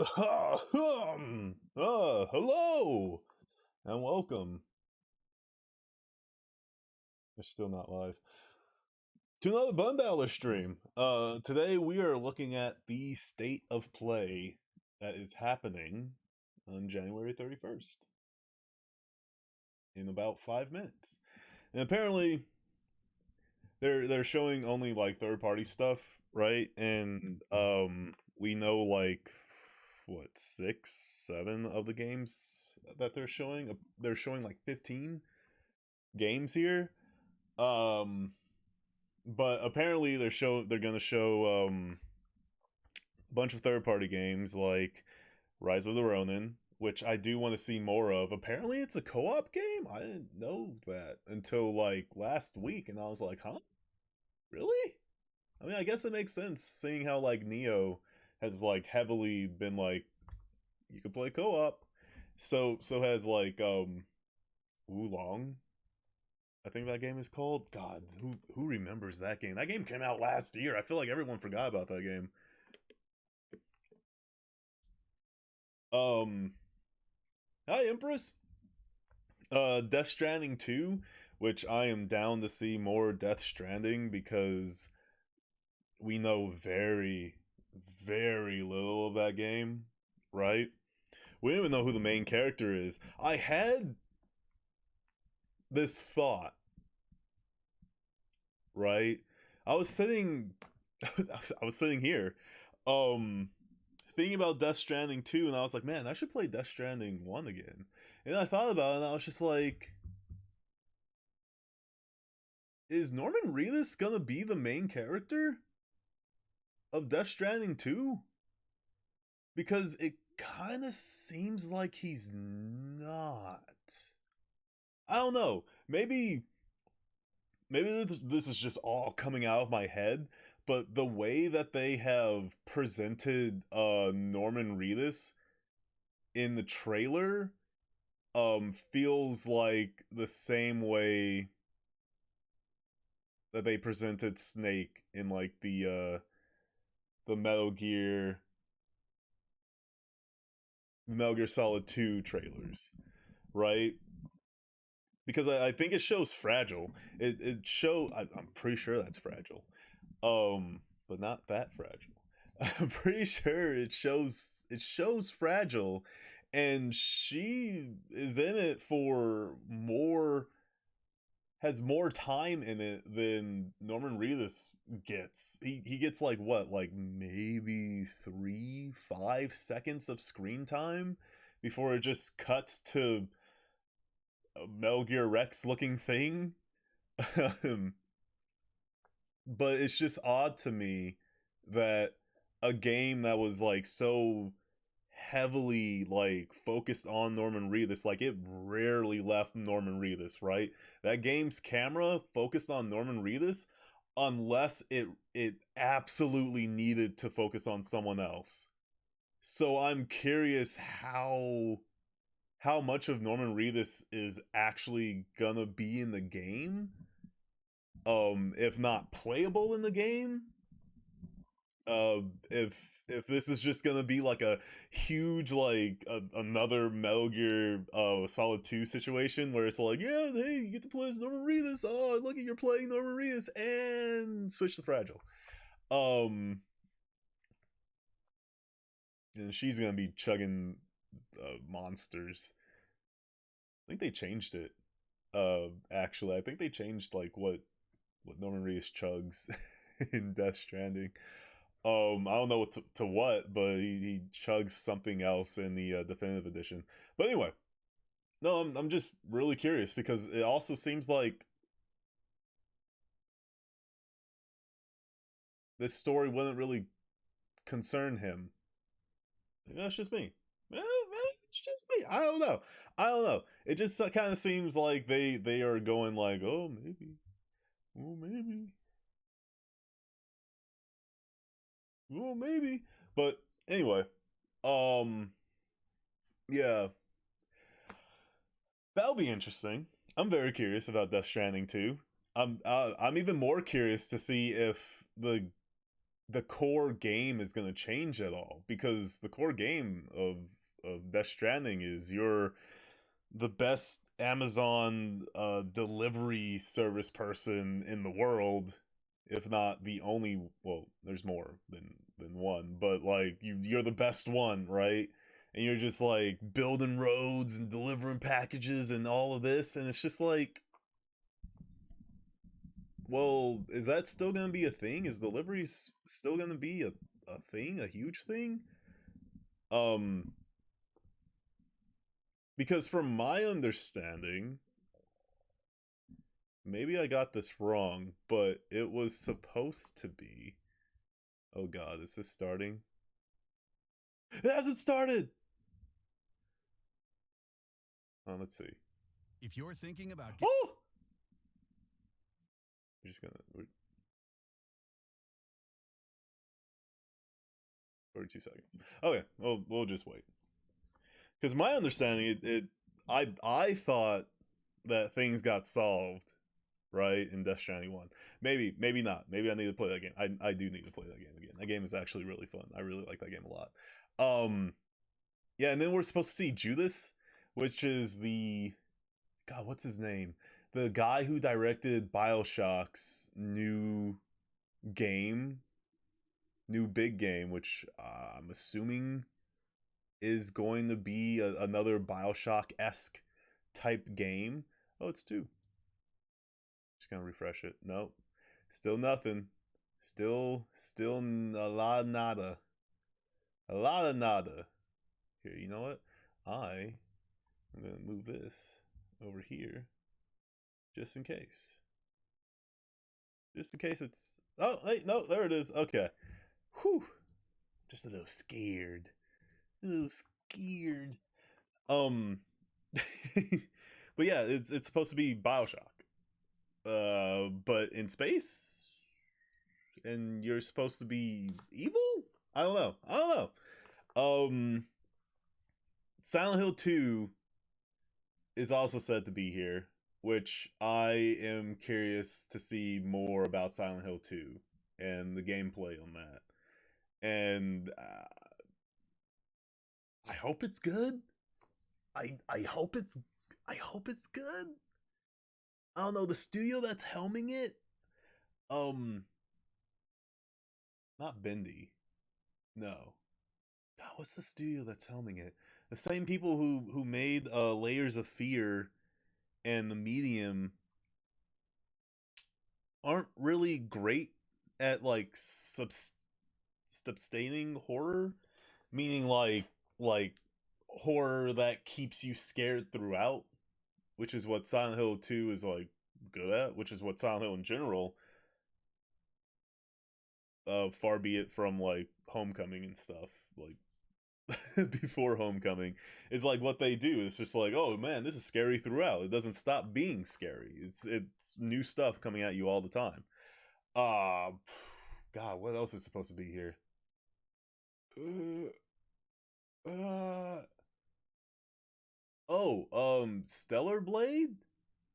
Hello and welcome. They're still not live. To another Bun Battler stream. Today we are looking at the state of play that is happening on January 31st in about 5 minutes. And apparently they're showing only like third party stuff, right? And we know like what, 6, 7 of the games that they're showing. They're showing like 15 games here. Um, but apparently they're gonna show a bunch of third party games like Rise of the Ronin, which I do want to see more of. Apparently it's a co-op game. I didn't know that until like last week, and I was like, huh, really? I mean, I guess it makes sense seeing how like Neo has like heavily been like you can play co-op. So has like Wulong, I think that game is called. God, who remembers that game? That game came out last year. I feel like everyone forgot about that game. Um, Hi Empress. Death Stranding 2, which I am down to see more Death Stranding because we know very, very little of that game, right? We don't even know who the main character is. I had this thought, right? I was sitting I was sitting here, um, thinking about Death Stranding 2, and I was like, man, I should play Death Stranding 1 again. And I thought about it, and I was just like, is Norman Reedus gonna be the main character of Death Stranding 2? Because it kind of seems like he's not. I don't know. Maybe this is just all coming out of my head, but the way that they have presented Norman Reedus in the trailer feels like the same way that they presented Snake in like the Metal Gear Solid 2 trailers, right? Because I think it shows fragile. I'm pretty sure that's fragile. But not that fragile. I'm pretty sure it shows fragile, and she is in it for more, has more time in it than Norman Reedus gets. He gets like what, like maybe 3, 5 seconds of screen time before it just cuts to a Metal Gear Rex looking thing. Um, but it's just odd to me that a game that was like so heavily like focused on Norman Reedus, like it rarely left Norman Reedus, right? That game's camera focused on Norman Reedus unless it absolutely needed to focus on someone else. So I'm curious how much of Norman Reedus is actually gonna be in the game, if not playable in the game. If this is just gonna be like a huge like another Metal Gear Solid 2 situation where it's like, yeah, hey, you get to play as Norman Reedus. Oh, look at, you're playing Norman Reedus, and switch to fragile. Um, and she's gonna be chugging monsters. I think they changed it. Actually, I think they changed like what Norman Reedus chugs in Death Stranding. I don't know to what, but he chugs something else in the definitive edition. But anyway, no, I'm just really curious because it also seems like this story wouldn't really concern him. Maybe that's just me. It's just me. I don't know. I don't know. It just kind of seems like they are going like, oh maybe, oh maybe. But anyway, um, yeah, that'll be interesting. I'm very curious about Death Stranding too. I'm even more curious to see if the core game is going to change at all, because the core game of Death Stranding is you're the best Amazon delivery service person in the world, if not the only. Well, there's more than one, but like you're the best one, right? And you're just like building roads and delivering packages and all of this, and it's just like, well, is that still gonna be a thing? Is deliveries still gonna be a thing, a huge thing? Um, because from my understanding, maybe I got this wrong, but it was supposed to be. Oh God, is this starting? It hasn't started. Oh, let's see. If you're thinking about Oh, we're just gonna. 42 seconds. Okay, we'll just wait. Because my understanding, I thought that things got solved, right, in Death Stranding 1. Maybe not. Maybe I need to play that game. I do need to play that game again. That game is actually really fun. I really like that game a lot. Yeah, and then we're supposed to see Judas, which is the, God, what's his name? The guy who directed BioShock's new game, new big game, which I'm assuming is going to be another BioShock-esque type game. Oh, it's 2. Just gonna refresh it. Nope. Still nothing. Still a lot of nada. A lot of nada. Here, you know what? I'm gonna move this over here. Just in case. Just in case it's... Oh, hey, no, there it is. Okay. Whew. Just a little scared. A little scared. But yeah, it's supposed to be BioShock. But in space? And you're supposed to be evil? I don't know. Silent Hill 2 is also said to be here, which I am curious to see more about Silent Hill 2 and the gameplay on that. And I hope it's good. I hope it's good. I don't know, the studio that's helming it, not Bendy. No. God, what's the studio that's helming it? The same people who made Layers of Fear and The Medium aren't really great at like sustaining horror, meaning like horror that keeps you scared throughout, which is what Silent Hill 2 is like good at, which is what Silent Hill in general, far be it from like Homecoming and stuff, like before Homecoming, is like what they do. It's just like, oh man, this is scary throughout. It doesn't stop being scary. It's new stuff coming at you all the time. God, what else is supposed to be here? Stellar Blade,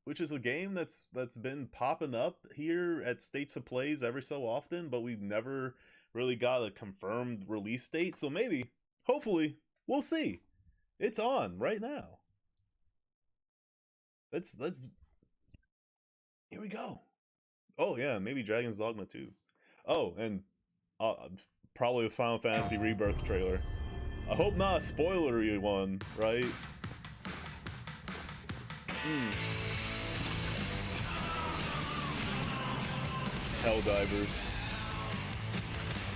which is a game that's been popping up here at States of Plays every so often, but we've never really got a confirmed release date. So maybe, hopefully, we'll see. It's on right now. Let's here we go. Oh yeah, maybe Dragon's Dogma 2. Oh, and probably a Final Fantasy Rebirth trailer. I hope not a spoilery one, right? Helldivers,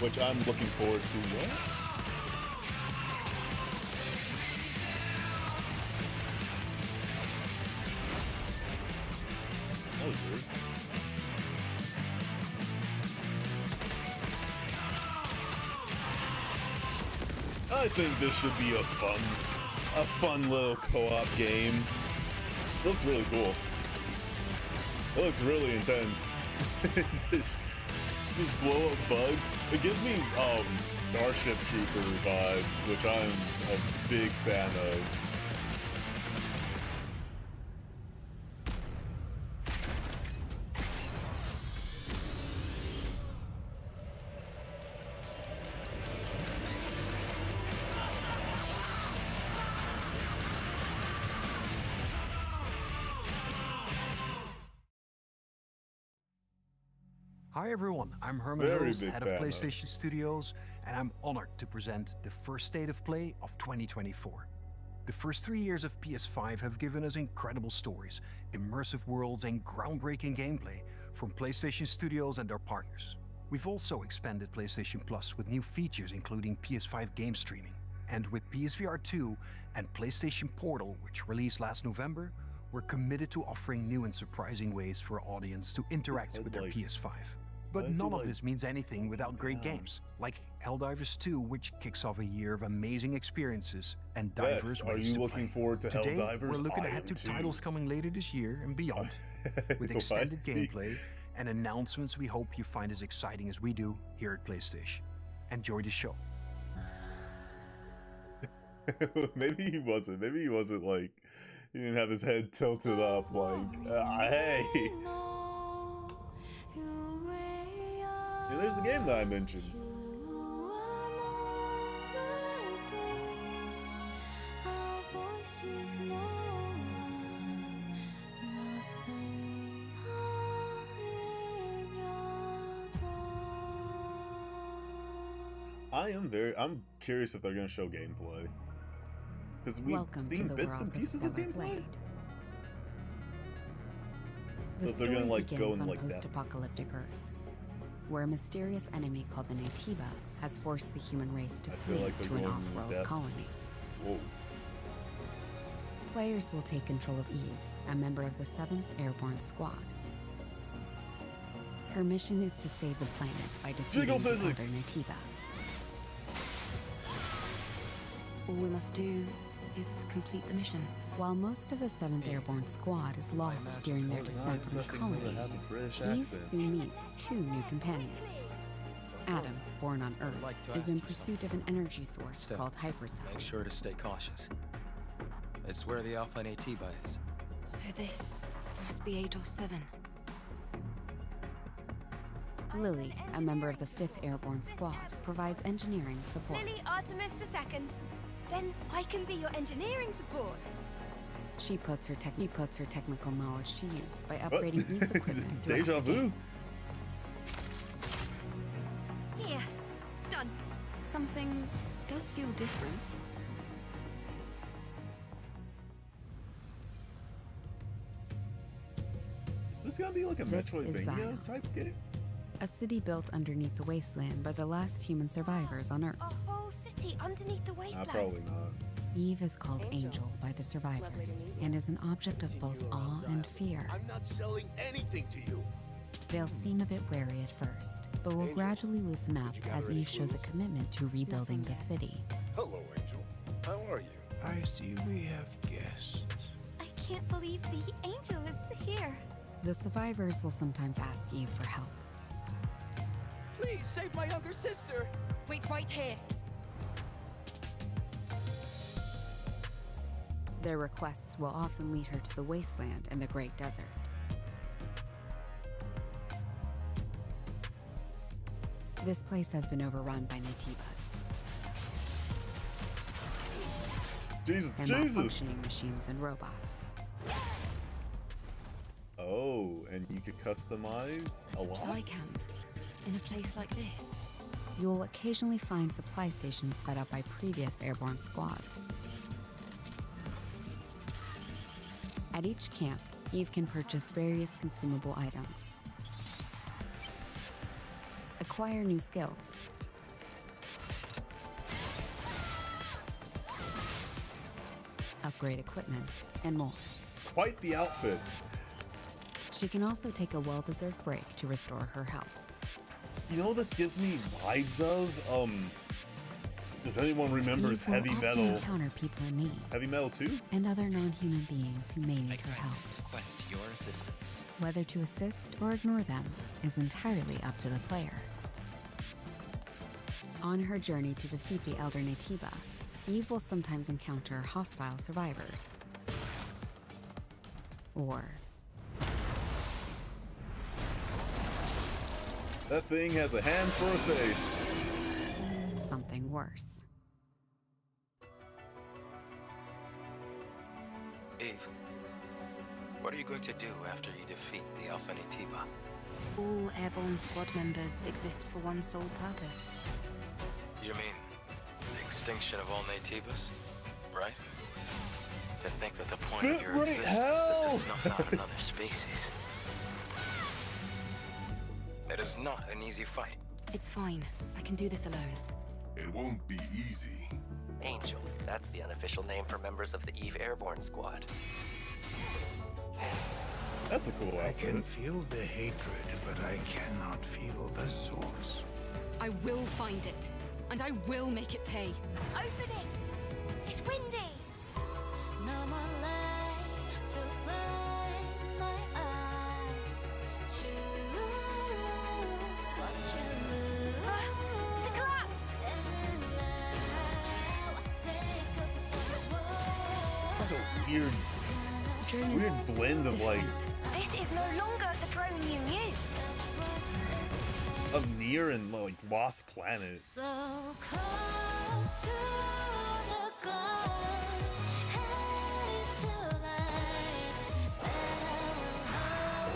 which I'm looking forward to. What? That was weird. I think this should be a fun little co-op game. It looks really cool. It looks really intense. just blow up bugs. It gives me Starship Trooper vibes, which I'm a big fan of. Hi everyone, I'm Herman Very Hulst, big head of fan of. PlayStation Studios, and I'm honored to present the first State of Play of 2024. The first 3 years of PS5 have given us incredible stories, immersive worlds, and groundbreaking gameplay from PlayStation Studios and their partners. We've also expanded PlayStation Plus with new features including PS5 game streaming. And with PSVR 2 and PlayStation Portal, which released last November, we're committed to offering new and surprising ways for our audience to interact with their PS5. But none of this means anything without great games, like Helldivers 2, which kicks off a year of amazing experiences and diverse Are ways you to looking play. forward to Today, Helldivers? we're looking I ahead am to too. titles coming later this year and beyond, with extended gameplay and announcements we hope you find as exciting as we do here at PlayStation. Enjoy the show. Maybe he wasn't. Maybe he wasn't like, he didn't have his head tilted up like, hey. Yeah, there's the game that I mentioned. I'm curious if they're gonna show gameplay. Because we've seen bits and pieces of gameplay. The So they're gonna story like go begins in on like that. post-apocalyptic Earth, where a mysterious enemy called the Natiba has forced the human race to I feel flee like they're to an going off-world depth. colony. Whoa. Players will take control of Eve, a member of the 7th Airborne Squad. Her mission is to save the planet by defeating the Elder physics. Natiba. All we must do is complete the mission. While most of the 7th Airborne Squad is lost during their descent on the colony, Eve soon meets 2 new companions. Adam, born on Earth, is in pursuit of an energy source called hypercell. Make sure to stay cautious. It's where the Alpha Natiba is. So this must be Adolf 7. Lily, a member of the 5th Airborne Squad, provides engineering support. Lily Artemis II. Then I can be your engineering support. She puts her technical knowledge to use by upgrading Eve's equipment throughout Deja the vu. game. Here, done. Something does feel different. Is this gonna be like a This is Metroidvania Zion. type game? A city built underneath the wasteland by the last human survivors on Earth. A whole city underneath the wasteland. Probably not. Eve is called Angel by the survivors and is an object of both awe and fear. I'm not selling anything to you. They'll seem a bit wary at first, but will gradually loosen up as Eve shows a commitment to rebuilding the city. Hello, Angel. How are you? I see we have guests. I can't believe the angel is here. The survivors will sometimes ask Eve for help. Please save my younger sister! Wait right here. Their requests will often lead her to the wasteland and the Great Desert. This place has been overrun by Natibas Jesus, and Jesus! malfunctioning machines and robots. Oh, and you could customize A a lot? supply camp in a place like this. You'll occasionally find supply stations set up by previous airborne squads. At each camp, Eve can purchase various consumable items, acquire new skills, upgrade equipment, and more. It's quite the outfit. She can also take a well-deserved break to restore her health. You know what this gives me vibes of? If anyone remembers Eve will Heavy often Metal. encounter people in need Heavy Metal 2? and other non-human beings who may need her help. Request your assistance. Whether to assist or ignore them is entirely up to the player. On her journey to defeat the Elder Natiba, Eve will sometimes encounter hostile survivors. Or That thing has a hand for a face. something worse. Eve, what are you going to do after you defeat the Alpha Natiba? All airborne squad members exist for one sole purpose. You mean the extinction of all Nativis, right? To think that the point of your existence is to snuff out another species. It is not an easy fight. It's fine. I can do this alone. It won't be easy. Angel. That's the unofficial name for members of the Eve Airborne Squad. That's a cool outfit. I can feel the hatred, but I cannot feel the source. I will find it, and I will make it pay. Open it! It's windy! No more lies to blind my eyes. Choose what you lose. To collapse! And now take up It's like a weird blend of like This is no longer the drone you knew. of Nier and like Lost Planet. so close to the goal, headed to light that I will know.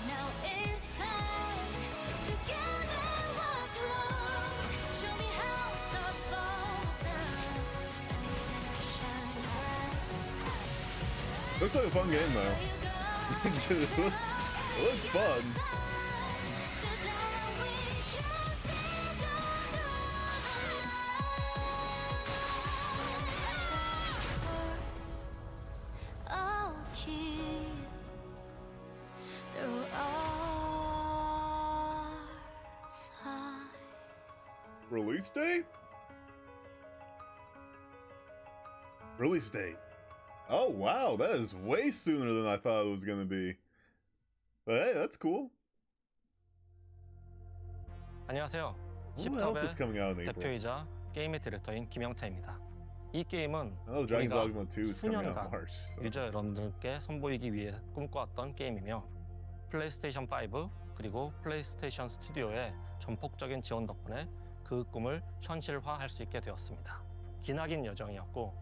Now it's time to gather what's lost. Show me how stars fall down and shine bright. Looks like a fun game though. It looks fun. I'll keep through our time. Release date? Release date. Oh wow, that is way sooner than I thought it was gonna be. But hey, that's cool. 안녕하세요. What else is coming out in April? 대표이자 게임의 디렉터인 김영태입니다. 이 게임은 Oh, Dragon's 우리가 Dogma 2 is coming out in 수년간 March. So. 유저 여러분들께 선보이기 위해 꿈꿔왔던 게임이며 플레이스테이션 5 그리고 플레이스테이션 스튜디오의 전폭적인 지원 덕분에 그 꿈을 현실화할 수 있게 되었습니다. 기나긴 여정이었고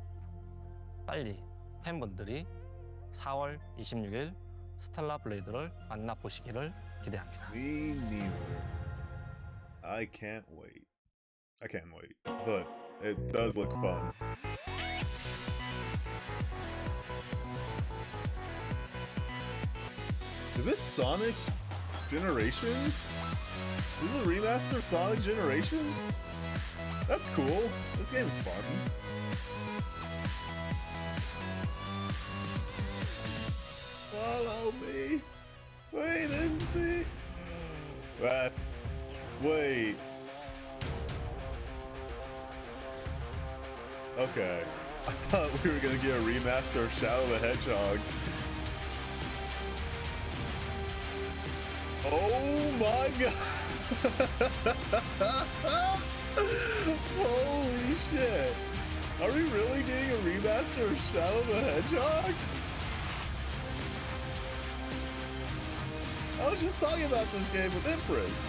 빨리 팬분들이 4월 26일 스텔라 블레이드를 만나보시기를 기대합니다. Me neither. I can't wait. I can't wait. But it does look fun. Is this Sonic Generations? This is a remaster of Sonic Generations? That's cool. This game is fun. Follow me. Wait and see. That's... Wait. Okay. I thought we were gonna get a remaster of Shadow the Hedgehog. Oh my god! Holy shit! Are we really getting a remaster of Shadow the Hedgehog? I was just talking about this game with Empress.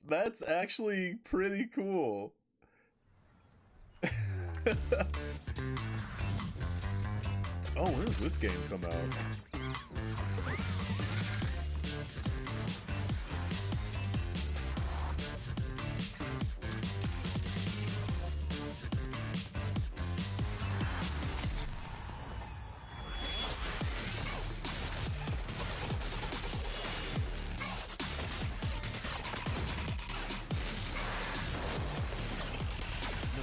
That's actually pretty cool. Oh, when does this game come out?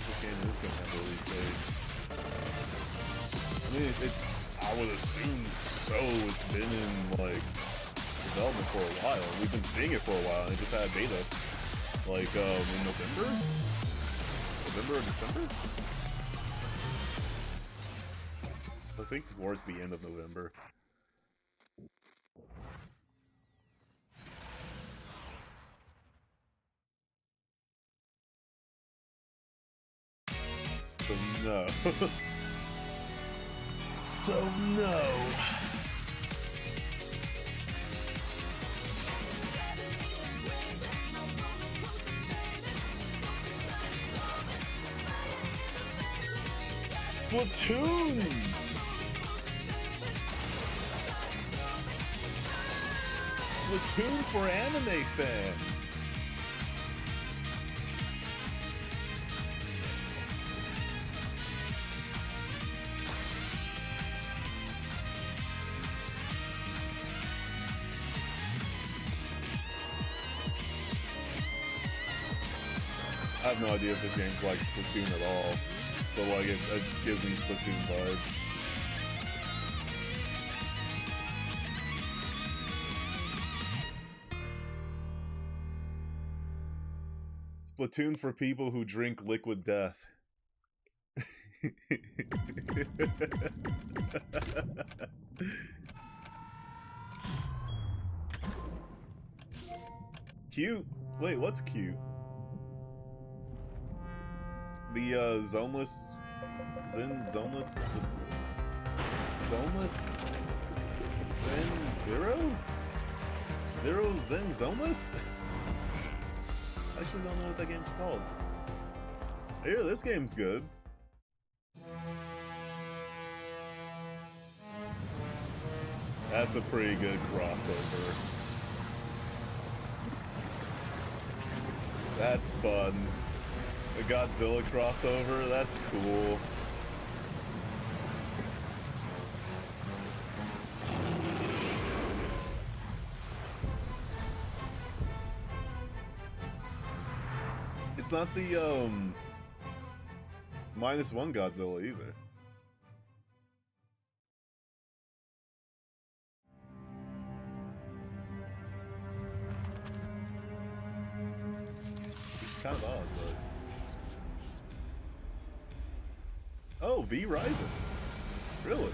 This game is gonna have a release date. I mean, I would assume so. It's been in like development for a while. We've been seeing it for a while, and it just had a beta, like in November or December. I think towards the end of November. So no. So no. Splatoon! Splatoon for anime fans! I have no idea if this game's like Splatoon at all, but like it gives me Splatoon vibes. Splatoon for people who drink liquid death. Cute. Wait, what's cute? The zoneless zoneless Zen Zero Zen zoneless? I actually don't know what that game's called. I hear this game's good. That's a pretty good crossover. That's fun. A Godzilla crossover, that's cool. It's not the -1 Godzilla either. It's kind of odd, but oh, V Rising. Really?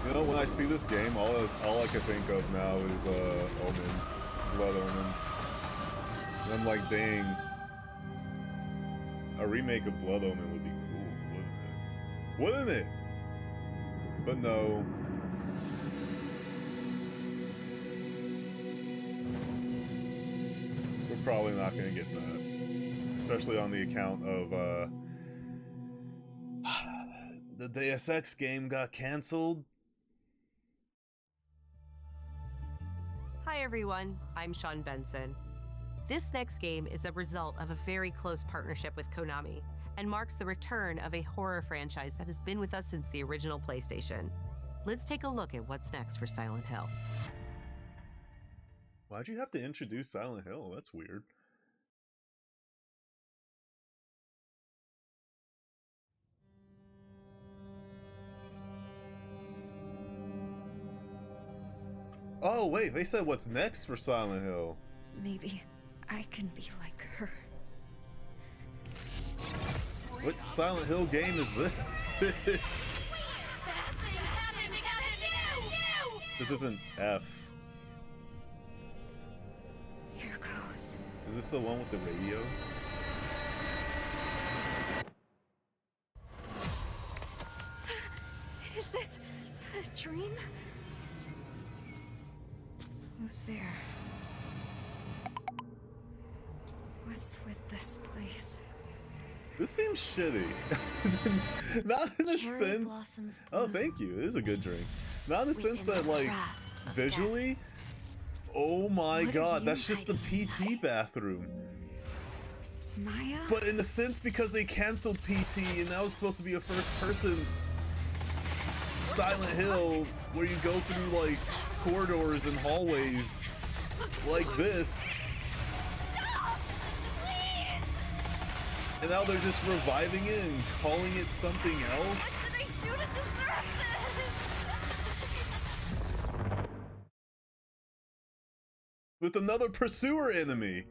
You know, when I see this game, all I can think of now is Omen, Blood Omen. And I'm like, dang, a remake of Blood Omen would be cool, wouldn't it? Wouldn't it? But no. We're probably not gonna get that, especially on the account of the Deus Ex game got canceled. Hi everyone, I'm Sean Benson. This next game is a result of a very close partnership with Konami and marks the return of a horror franchise that has been with us since the original PlayStation. Let's take a look at what's next for Silent Hill. Why'd you have to introduce Silent Hill? That's weird. Oh, wait, they said what's next for Silent Hill. Maybe I can be like her. What Silent Hill game is this? This isn't F. Here goes. Is this the one with the radio? Is this a dream? Who's there? What's with this place? This seems shitty. Not in a Cherry sense. blossoms Oh, bloom thank you. It is a good drink. Not in the sense within that, the like, grasp of visually. Oh my What are god, you that's just a hiding PT bathroom. Maya? But in a sense, because they canceled PT and now it's supposed to be a first-person Silent Hill where you go through, like, corridors and hallways like this. And now they're just reviving it and calling it something else. What did I do to deserve this? With another pursuer enemy.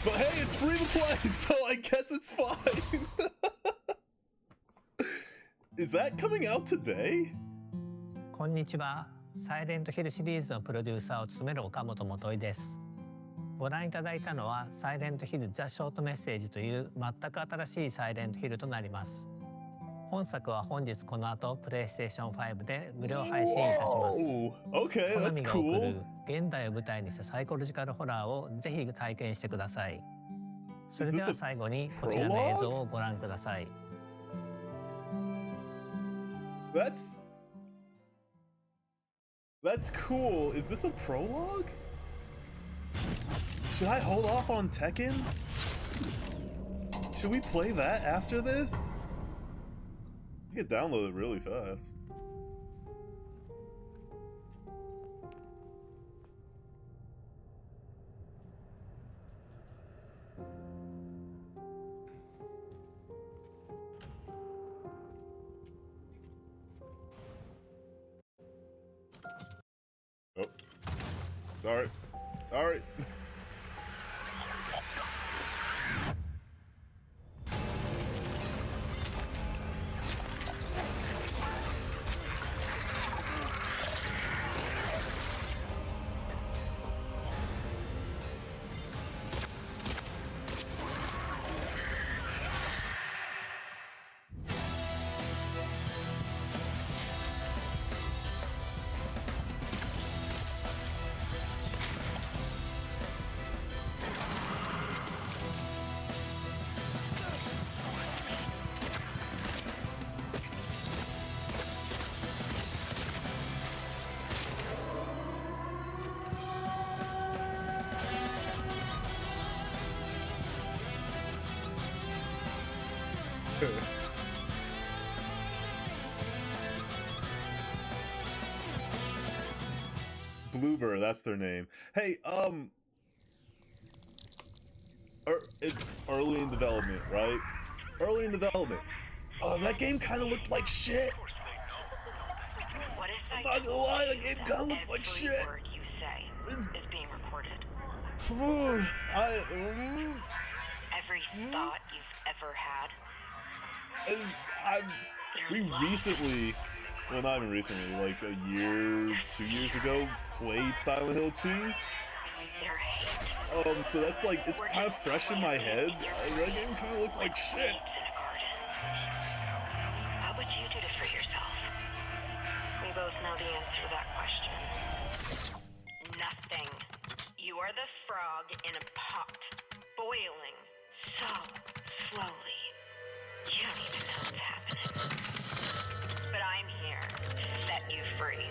But hey, it's free to play, so I guess it's fine. Is that coming out today? こんにちは。サイレントヒルシリーズのプロデューサーを務める岡本元井です。ご覧いただいたのはサイレントヒルザ・ショートメッセージという全く新しいサイレントヒルとなります。本作は本日この後プレイステーション5で無料配信いたします。Okay, that's コナミが送る現代を舞台にしたサイコロジカルホラーをぜひ体験してください。それでは最後にこちらの映像をご覧ください。That's cool. Is this a prologue? Should I hold off on Tekken? Should we play that after this? I could download it really fast. Oh. Sorry. Sorry. Bluebird, that's their name. Hey, it's early in development, right? Early in development. That game kind of looked like shit. I'm not gonna lie, that game kind of looked like shit. Word you say is being recorded. Every thought you've ever had. We recently, well, not even recently, like a year, 2 years ago, played Silent Hill 2. So that's like, it's kind of fresh in my head. That game kind of looked like shit. What would you do to free yourself? We both know the answer to that question. Nothing. You are the frog in a pot, boiling so slowly. You don't even know what's happening. But I'm here to set you free.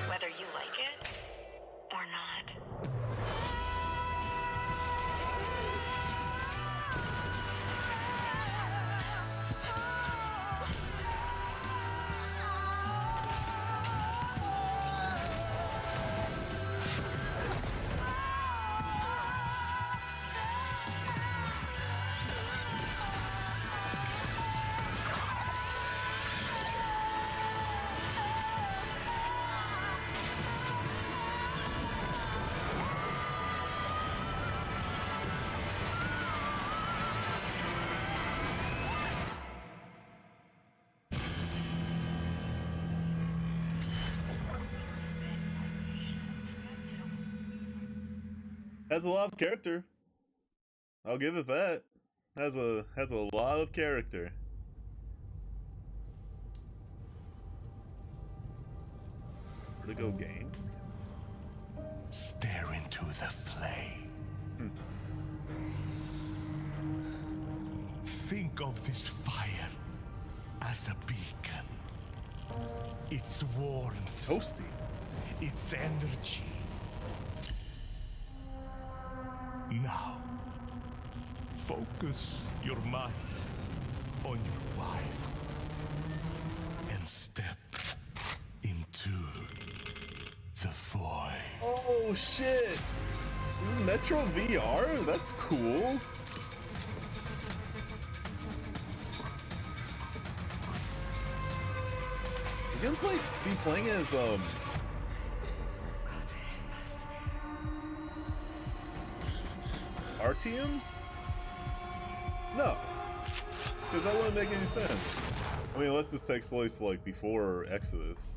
Whether you like it or not. Has a lot of character. I'll give it that. Has a lot of character. Vertigo Games. Stare into the flame. Think of this fire as a beacon. Its warmth. Toasty. Its energy. Now, focus your mind on your wife and step into the void. Oh shit! Metro VR? That's cool. You're gonna be playing as Artyom? No, because that wouldn't make any sense. I mean, unless this takes place like before Exodus.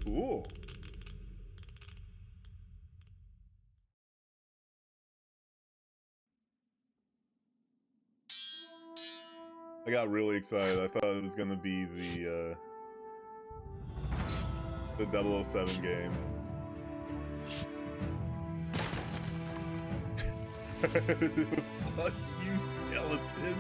Cool. I got really excited. I thought it was gonna be the 007 game. Fuck you, skeleton.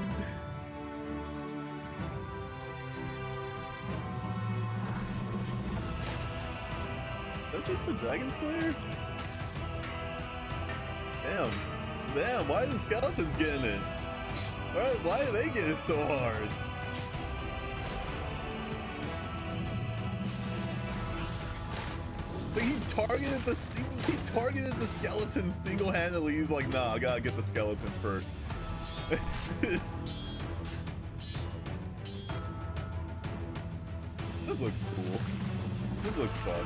Is that just the Dragon Slayer? Damn. Damn, why are the skeletons getting it? Why are they getting it so hard? Like he targeted the skeleton single-handedly. He's like, nah, I gotta get the skeleton first. This looks cool. This looks fun.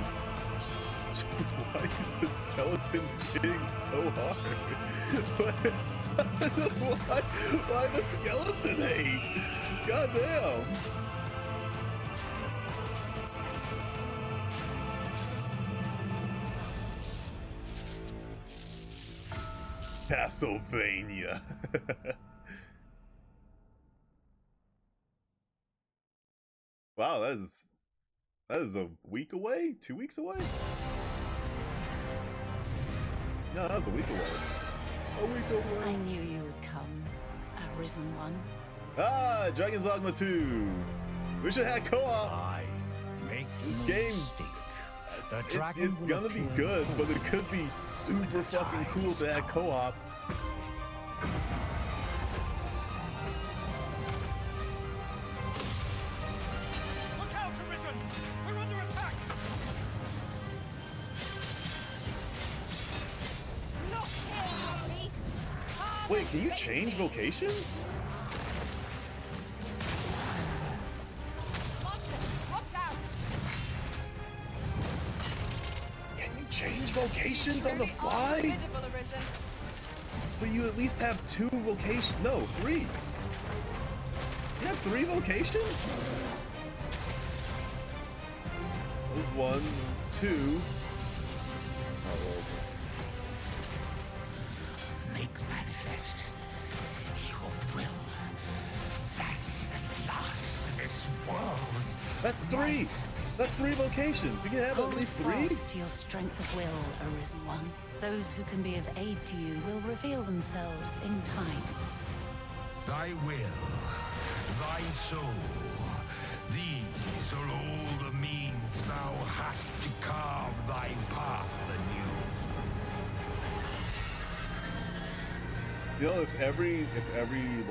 Why is the skeletons getting so hard? Why the skeleton hate? God damn. Castlevania. Wow, that is a week away? 2 weeks away? No, that was a week away. A week away. I knew you would come, Arisen One. Ah, Dragon's Dogma 2. We should have co-op. I make this no game. mistake. It's gonna be good, but it could be super fucking cool to have co-op. Look out, Arisen! We're under attack! Not here, beast! Wait, can you change vocations? Monster, watch out! Can you change vocations on the fly? Visible, Arisen. So you at least have 2 vocations? No, 3. You have 3 vocations? There's 1, it's 2. Oh, well. Make manifest your will. That's at last this world. That's 3. That's 3 vocations. You can have at least 3. Hold fast to your strength of will, Arisen One. Those who can be of aid to you will reveal themselves in time. Thy will, thy soul, these are all the means thou hast to carve thy path anew. You know, if every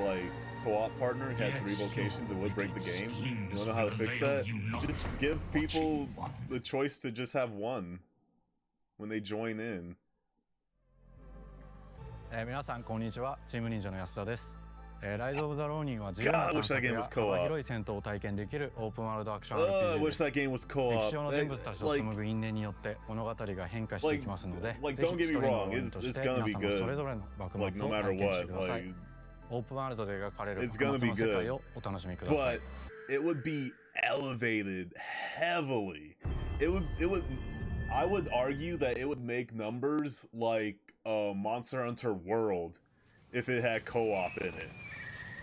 like co-op partner had 3 vocations, it would break the game. You wanna know how to fix that? Just give people the choice to just have 1 when they join in. 皆さんこんにちは、チーム忍者の安田です。ライズ・オブ・ザ・ローニンは自由 God, な I 探 wish that 索 game や was co-op. 幅広い戦闘を体験できるオープンワールドアクション I RPG wish です。 that game was co-op. 歴史上の人物たちと紡ぐ因縁によって物語が変化していきますので、 Like ぜ don't ひ get 一 me 人の wrong, 応援 it's として gonna 皆 be 様それ good. ぞれの幕 Like 末 no を matter 体験して what, ください。 like オープンワールドで描かれる it's 幕 gonna 末 be の世界 good. をお楽しみください。 But it would be elevated heavily. I would argue that it would make numbers like Monster Hunter World if it had co-op in it.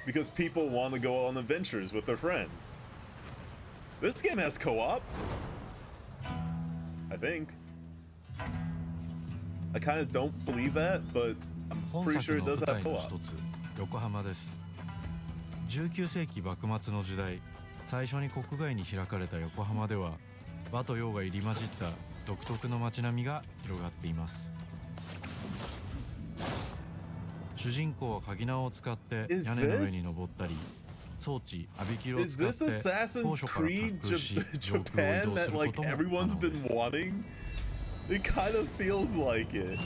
Because people want to go on adventures with their friends. This game has co-op. I think. I kind of don't believe that, but I'm pretty sure it does have co-op. 横浜です。19世紀幕末の時代、最初に国外に開かれた横浜では、和と洋が入り混じった独特の街並みが広がっています。主人公は鍵縄を使って屋根の上に登ったり、装置アビキルを使って Is this Assassin's Creed Japan that like everyone's been wanting? It kind of feels like it.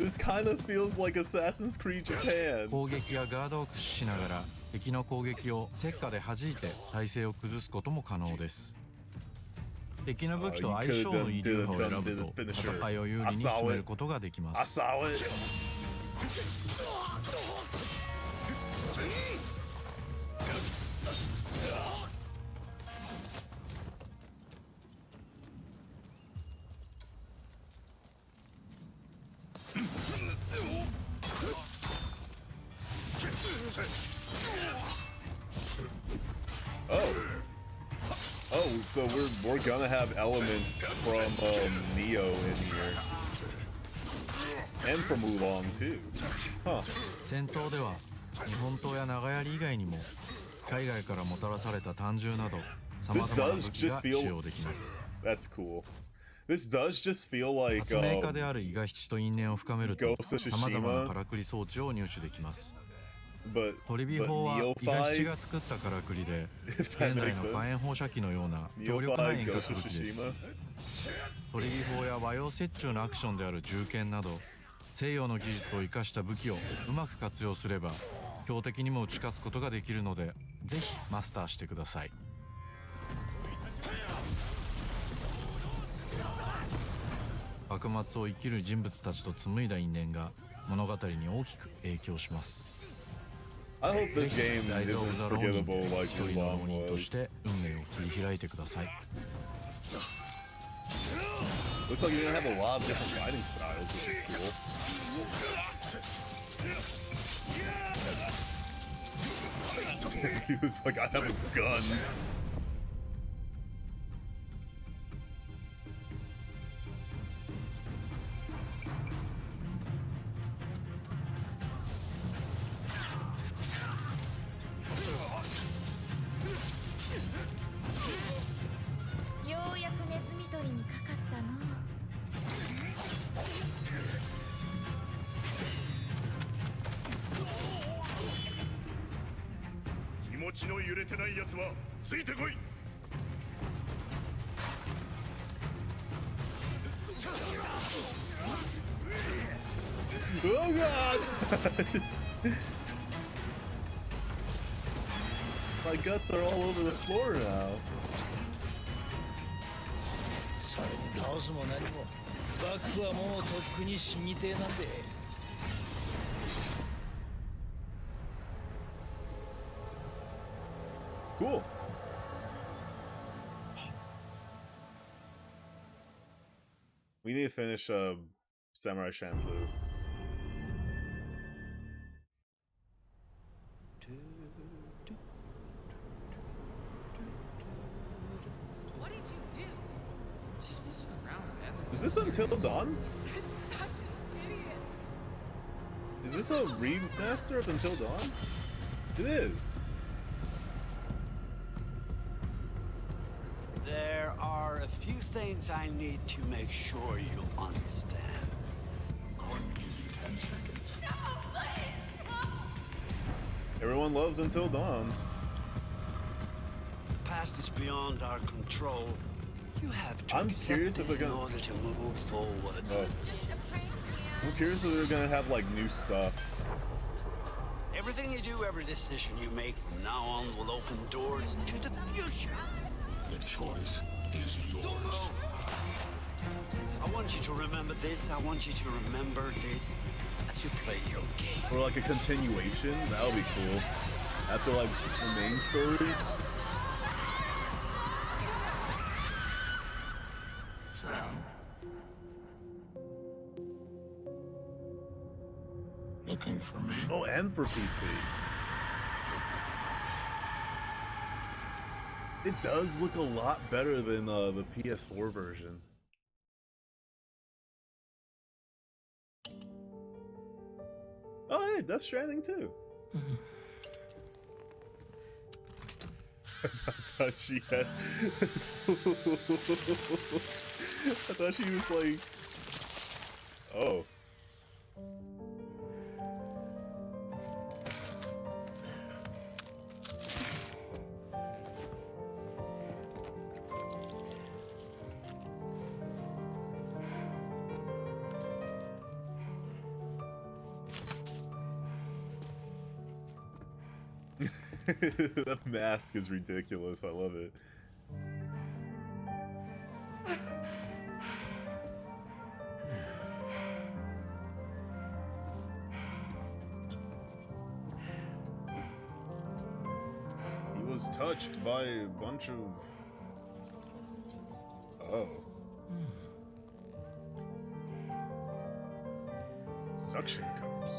This kind of feels like Assassin's Creed Japan. 攻撃やガードを駆使しながら敵の攻撃を石火で弾いて体勢を崩すことも可能です。敵の武器と相性のいい流派を選ぶと戦いを有利に進めることができます。Oh, so we're gonna have elements from Neo in here, and from Oolong too. Huh. 戦闘では日本刀や長槍以外にも海外からもたらされた単銃など様々な武器が使用できます。That's cool. This does just feel like 発明家である伊賀七と因縁を深めると様々なからくり装置を入手できます。取り火砲は伊賀七が作ったからくりで現代の火炎放射器のような強力な遠隔武器です。取り火砲や和洋折衷のアクションである銃剣など西洋の技術を生かした武器をうまく活用すれば強敵にも打ち勝つことができるのでぜひマスターしてください。幕末を生きる人物たちと紡いだ因縁が物語に大きく影響します。I hope this game isn't forgettable like 一人の浪人として運命を切り開いてください。Looks like you're gonna have a lot of different fighting styles, which is cool. He was like, I have a gun. Oh god! My guts are all over the floor now. Cool. We need to finish Samurai Champloo. What did you do? Just messing around, man. Is this Until Dawn? Such an idiot. Is this a remaster of Until Dawn? It is. There are a few things I need to make sure you understand. I'm going to give you 10 seconds. No, please, no. Everyone loves Until Dawn. The past is beyond our control. You have to I'm curious if they're gonna. in order to move forward. I'm curious if they're gonna have like new stuff. Everything you do, every decision you make from now on will open doors to the future. The choice is yours. I want you to remember this. I want you to remember this as you play your game. Or like a continuation. That would be cool. After like the main story. Sam. Looking for me? Oh, and for PC. It does look a lot better than the PS4 version. Oh, hey, Death Stranding too. I thought she had. I thought she was like. Oh. That mask is ridiculous. I love it. He was touched by a bunch of... Oh. Suction cups.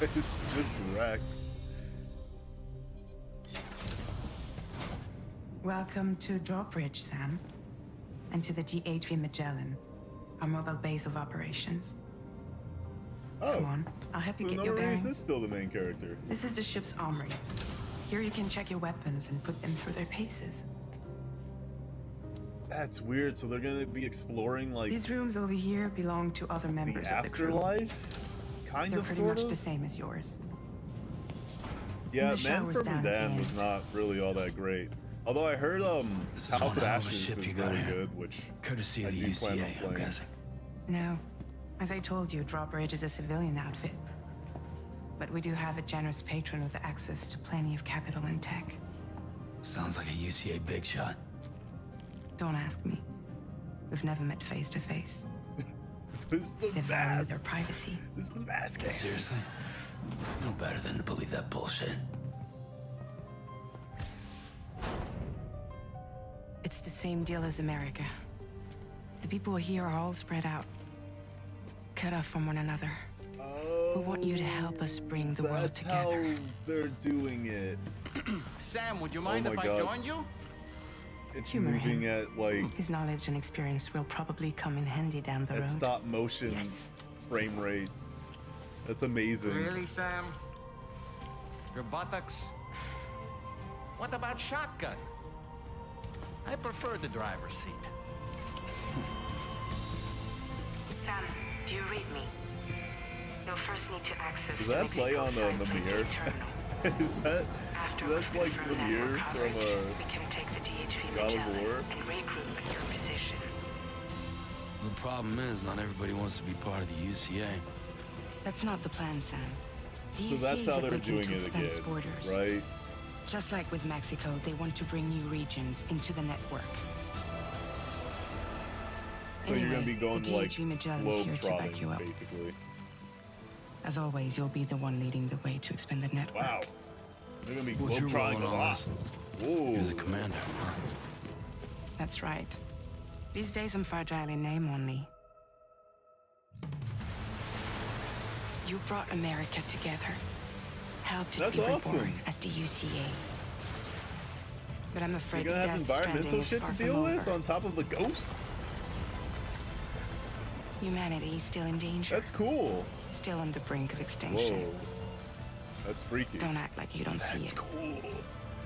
It's just Rex. Welcome to Drawbridge, Sam. And to the GHV Magellan, our mobile base of operations. Oh, come on, I'll help you get your Norris bearings. is still the main character. This is the ship's armory. Here you can check your weapons and put them through their paces. That's weird. So they're gonna be exploring like These rooms over here belong to other members the of the crew. afterlife, kind They're of, pretty sort much of. the same as yours. Yeah, the Man showers from down Dan at the was end. not really all that great. Although I heard This is House one of hell of a Ashes ship is you got really here. good, which Courtesy I of the do plan on UCA, I'm playing. guessing. No. As I told you, Drawbridge is a civilian outfit. But we do have a generous patron with access to plenty of capital and tech. Sounds like a UCA big shot. Don't ask me. We've never met face to face. This is the They value mask. their privacy. This is the mask. Seriously? No better than to believe that bullshit. It's the same deal as America. The people here are all spread out, cut off from one another. We want you to help us bring the world That's together. how they're doing it. Sam, would you Oh mind my if I God. joined you? It's Humor moving him. at like His knowledge and experience will probably come in handy down the road. stop motion frame rates. That's amazing. Really, Sam? Your buttocks? What about shotgun? I prefer the driver's seat. Sam, do you read me? You'll first need to access Does the that play Mexico on side the printing mirror? terminal. is that like the mirror from We can take the DHV God of Magellan War? and regroup at your position. The problem is, not everybody wants to be part of the UCA. That's not the plan, Sam. The So UCA that's is how they're looking doing to it expand its again, borders. right? Just like with Mexico, they want to bring new regions into the network. So you're gonna be Anyway, going the like DHV Magellan's globe here to back you trotting, up. basically. As always, you'll be the one leading the way to expand the network. Wow. They're gonna be What you globe trotting a rolling on lot. us? Whoa. You're the commander, huh? That's right. These days I'm fragile in name only. You brought America together. Helped it That's be awesome. reborn as the UCA. But I'm afraid You're gonna have Death Stranding environmental is shit to far deal from with over. on top of the ghost? Humanity is still in danger. That's cool. Still on the brink of extinction. Whoa. That's freaky. Don't act like you don't see That's it. cool.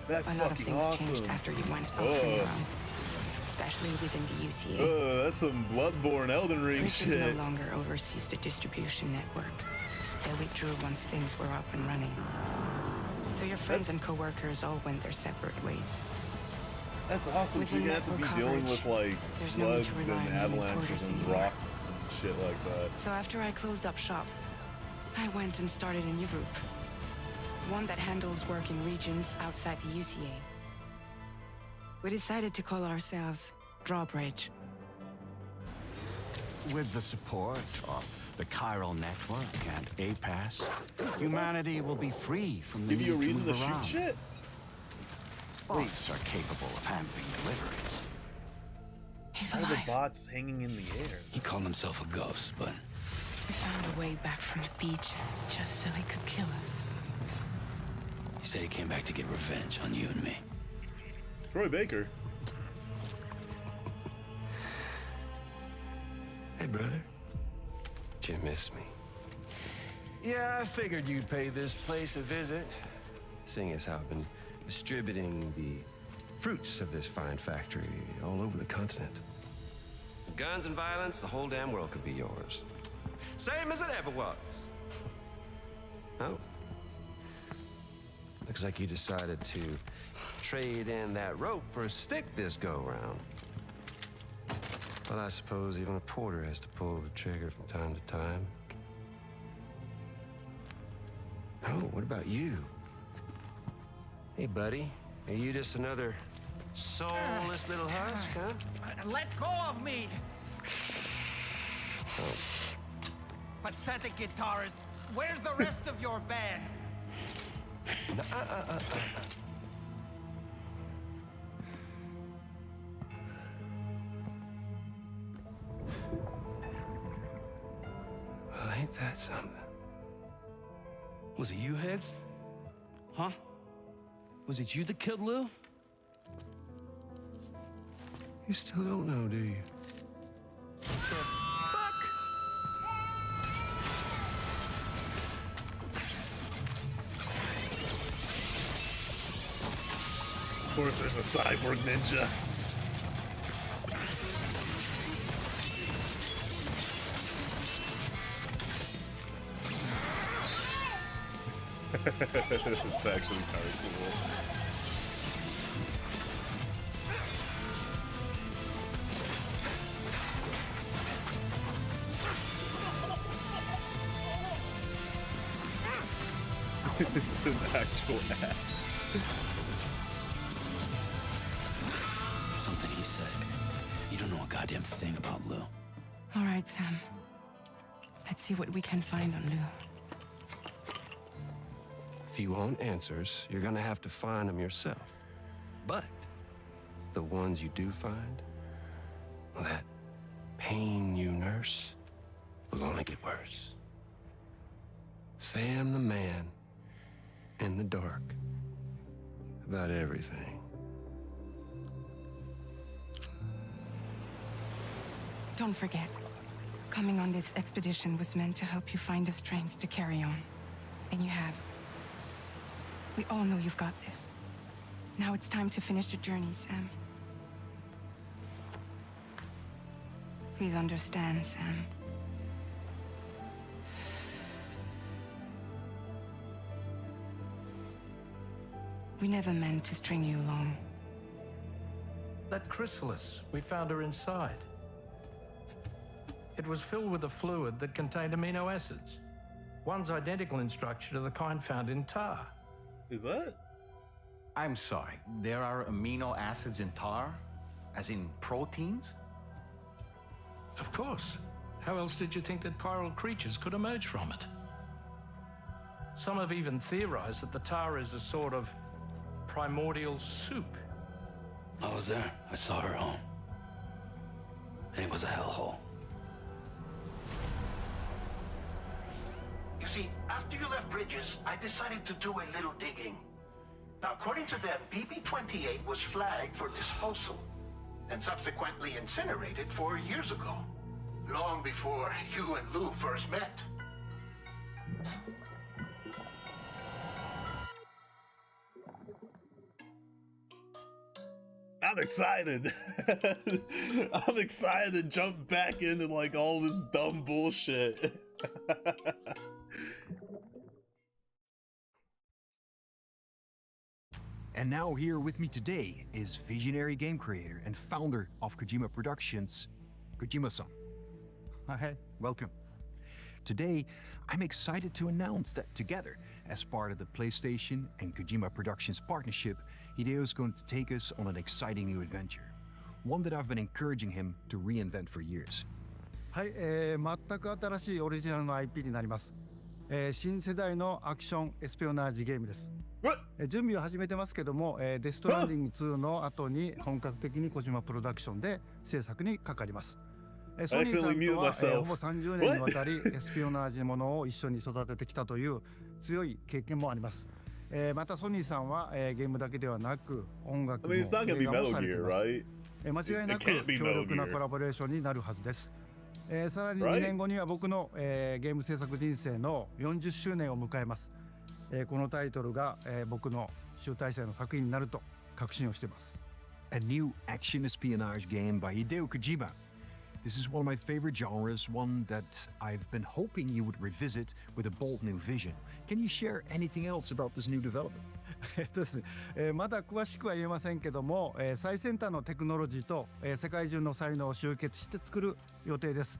That's A lot of fucking things awesome. changed after you went off on your Ugh. own. Especially within the UCA. That's some Bloodborne Elden Ring Bridges no shit. longer oversees the distribution network. They withdrew once things were up and running. So your friends and co-workers all went their separate ways. That's awesome. So Within you're gonna have to network be dealing coverage, with like there's no need floods to rely and on human avalanches quarters and anymore. rocks and shit like that. So after I closed up shop, I went and started a new group. One that handles work in regions outside the UCA. We decided to call ourselves Drawbridge. With the support of the Chiral Network and APAS, humanity will be free from the Give you a need reason to to move shoot around. shit? Bots are capable of handling deliveries. He's How are the alive. bots hanging in the air? He called himself a ghost, but We found a way back from the beach just so he could kill us. he said he came back to get revenge on you and me. Troy Baker. Hey, brother. Did you miss me? Yeah, I figured you'd pay this place a visit, seeing as how I've been distributing the fruits of this fine factory all over the continent. Guns and violence, the whole damn world could be yours. Same as it ever was. Oh. Looks like you decided to trade in that rope for a stick this go-round. Well, I suppose even a porter has to pull the trigger from time to time. Oh, what about you? Hey, buddy. Are you just another soulless little husk, huh? Let go of me! Oh. Pathetic guitarist. Where's the rest of your band? Well, ain't that something? Was it you, Heads? Huh? Was it you that killed Lou? You still don't know, do you? Of course, there's a cyborg ninja. It's actually kind of cool. It's an actual axe. Something he said. You don't know a goddamn thing about Lou. All right, Sam. Let's see what we can find on Lou. If you want answers, you're gonna have to find them yourself. But the ones you do find, well, that pain you nurse will only get worse. Sam the man in the dark about everything. Don't forget, coming on this expedition was meant to help you find the strength to carry on. And you have. We all know you've got this. Now it's time to finish the journey, Sam. Please understand, Sam. We never meant to string you along. That chrysalis, we found her inside. It was filled with a fluid that contained amino acids. One's identical in structure to the kind found in tar. Is that? I'm sorry, there are amino acids in tar? As in proteins? Of course. How else did you think that chiral creatures could emerge from it? Some have even theorized that the tar is a sort of primordial soup. I was there. I saw her home. It was a hellhole. You see, after you left Bridges, I decided to do a little digging. Now, according to them, BB-28 was flagged for disposal and subsequently incinerated 4 years ago, long before you and Lou first met. I'm excited. I'm excited to jump back into like all this dumb bullshit. And now here with me today is visionary game creator and founder of Kojima Productions, Kojima-san. Hi, welcome. Today, I'm excited to announce that together, as part of the PlayStation and Kojima Productions partnership, Hideo is going to take us on an exciting new adventure. One that I've been encouraging him to reinvent for years. はい、全く新しいオリジナルの IP になります。新世代のアクションエスピオナージゲームです。準備を始めてますけども、デストランディング2の後に本格的に小島プロダクションで制作にかかります。ソニーさんとは、ほぼ30年にわたりエスピオナージものを一緒に育ててきたという強い経験もあります。またソニーさんは、ゲームだけではなく音楽も映画もされています。間違いなく強力なコラボレーションになるはずです。さらに2年後には僕の、ゲーム制作人生の40周年を迎えます。このタイトルが、僕の集大成の作品になると確信をしています。a new action espionage game by Hideo Kojima. This is one of my favorite genres, one that I've been hoping you would revisit with a bold new vision. Can you share anything else about this new development? ですねまだ詳しくは言えませんけども、最先端のテクノロジーと、世界中の才能を集結して作る予定です。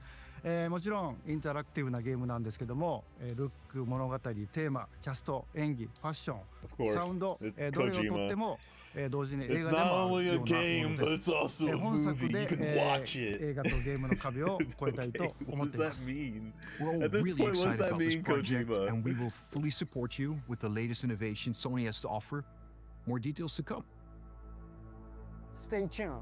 もちろんインタラクティブなゲームなんですけども、ルック、物語、テーマ、キャスト、演技、ファッション、サウンド、どれをとっても、同時に映画でもあるようなものです。本作で、映画とゲームの壁を越えたいと思っています。We're all really excited about this project, and we will fully support you with the latest innovation Sony has to offer. More details to come. Stay tuned.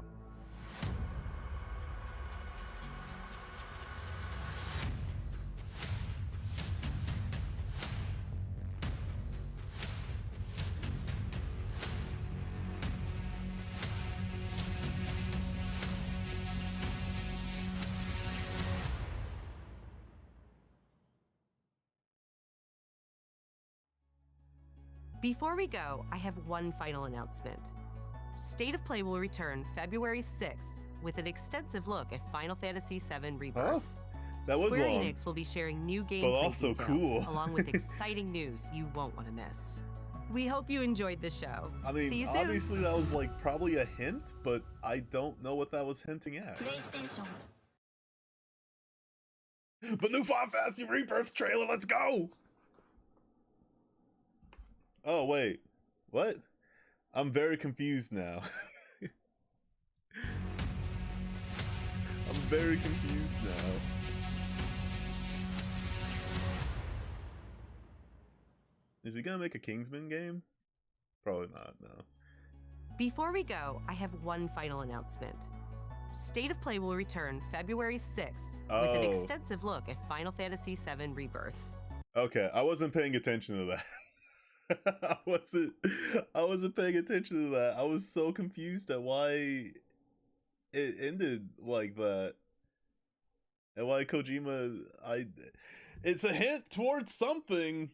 Before we go, I have one final announcement. State of Play will return February 6th with an extensive look at Final Fantasy VII Rebirth. Huh? That was Square long, Enix will be sharing new gameplay but also details, cool. along with exciting news you won't want to miss. We hope you enjoyed the show. I mean, See you soon. obviously that was like probably a hint, but I don't know what that was hinting at. But new Final Fantasy Rebirth trailer, let's go! Oh wait, what? I'm very confused now. I'm very confused now. Is he gonna make a Kingsman game? Probably not, no. Before we go, I have one final announcement. State of Play will return February 6th with an extensive look at Final Fantasy VII Rebirth. Okay, I wasn't paying attention to that. I wasn't paying attention to that. I was so confused at why it ended like that. And why Kojima it's a hint towards something.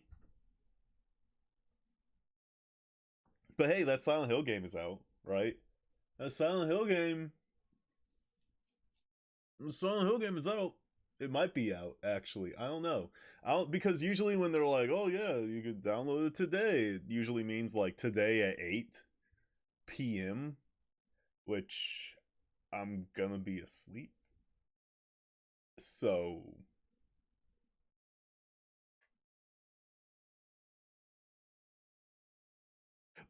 But hey, that Silent Hill game is out, right? That Silent Hill game is out. It might be out, actually. I don't know. Because usually when they're like, oh yeah, you could download it today, it usually means like today at 8 p.m., which I'm gonna be asleep. So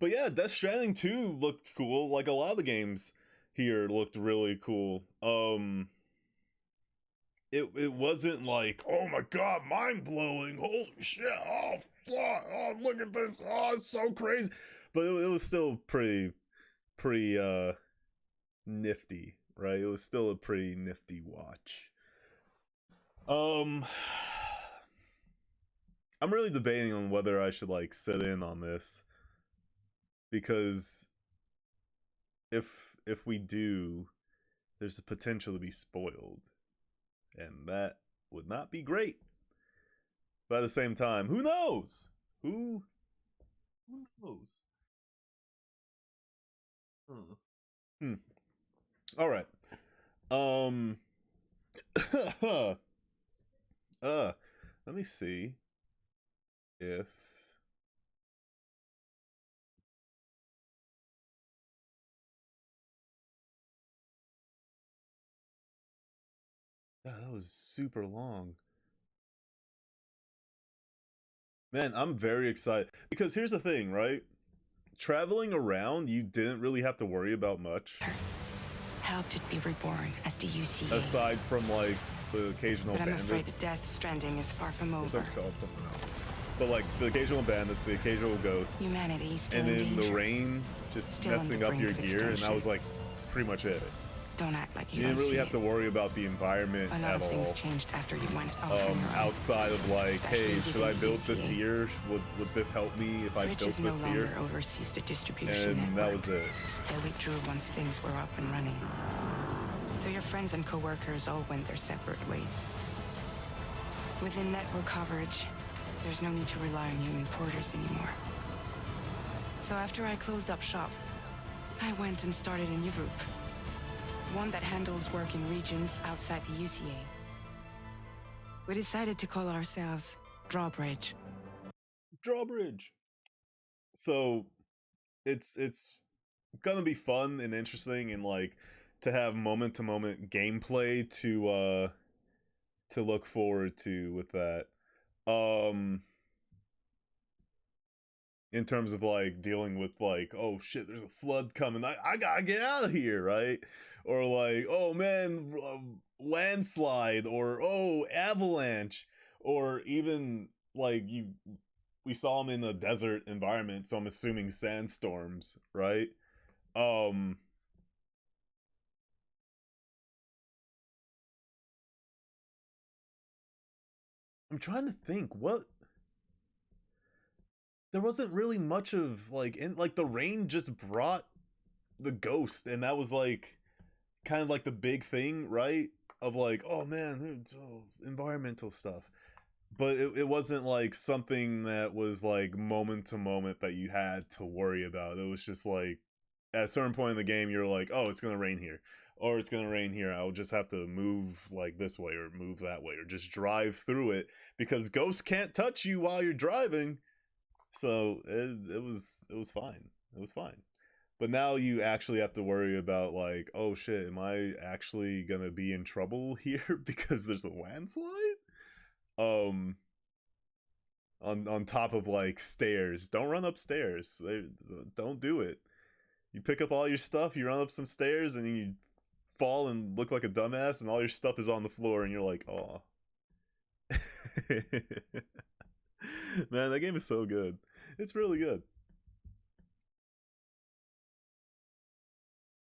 but yeah, Death Stranding 2 looked cool. Like a lot of the games here looked really cool. It wasn't like, oh my god, mind-blowing, holy shit, oh look at this, oh it's so crazy. But it was still pretty nifty, right? It was still a pretty nifty watch. I'm really debating on whether I should like sit in on this, because if we do, there's a potential to be spoiled, and that would not be great. But at the same time, who knows? Who knows? All right. Let me see if that was super long. Man, I'm very excited. Because here's the thing, right? Traveling around, you didn't really have to worry about much. Helped it be reborn as the UCA. Aside from, like, the occasional bandits. But I'm afraid Death Stranding is far from over. Or called something else. But, like, the occasional bandits, the occasional ghosts. Humanity still and in then danger. The rain just Still messing up your gear, and that was, like, pretty much it. Don't act like you didn't really have to worry about the environment at all. A lot of things changed after you went off outside of like, hey, should I build this here? Would this help me if I built this no here? Longer oversees the distribution and network. That was it. They withdrew once things were up and running. So your friends and co-workers all went their separate ways. Within network coverage, there's no need to rely on human porters anymore. So after I closed up shop, I went and started a new group. One that handles work in regions outside the UCA. We decided to call ourselves Drawbridge. Drawbridge. So it's gonna be fun and interesting, and like to have moment to moment gameplay to look forward to with that. In terms of like dealing with like, oh shit, there's a flood coming, I gotta get out of here, right? Or like, oh man, landslide, or oh, avalanche, or even like we saw them in a desert environment, so I'm assuming sandstorms, right? I'm trying to think what there wasn't really much of like in like the rain just brought the ghost, and that was like kind of like the big thing, right? Of like, oh man, environmental stuff. But it wasn't like something that was like moment to moment that you had to worry about. It was just like at a certain point in the game you're like, oh, it's gonna rain here, or it's gonna rain here, I'll just have to move like this way or move that way, or just drive through it, because ghosts can't touch you while you're driving. So it was fine. It was fine. But now you actually have to worry about like, oh shit, am I actually gonna be in trouble here because there's a landslide? On top of like stairs. Don't run upstairs. Don't do it. You pick up all your stuff, you run up some stairs, and you fall and look like a dumbass, and all your stuff is on the floor, and you're like, oh. Man, that game is so good. It's really good.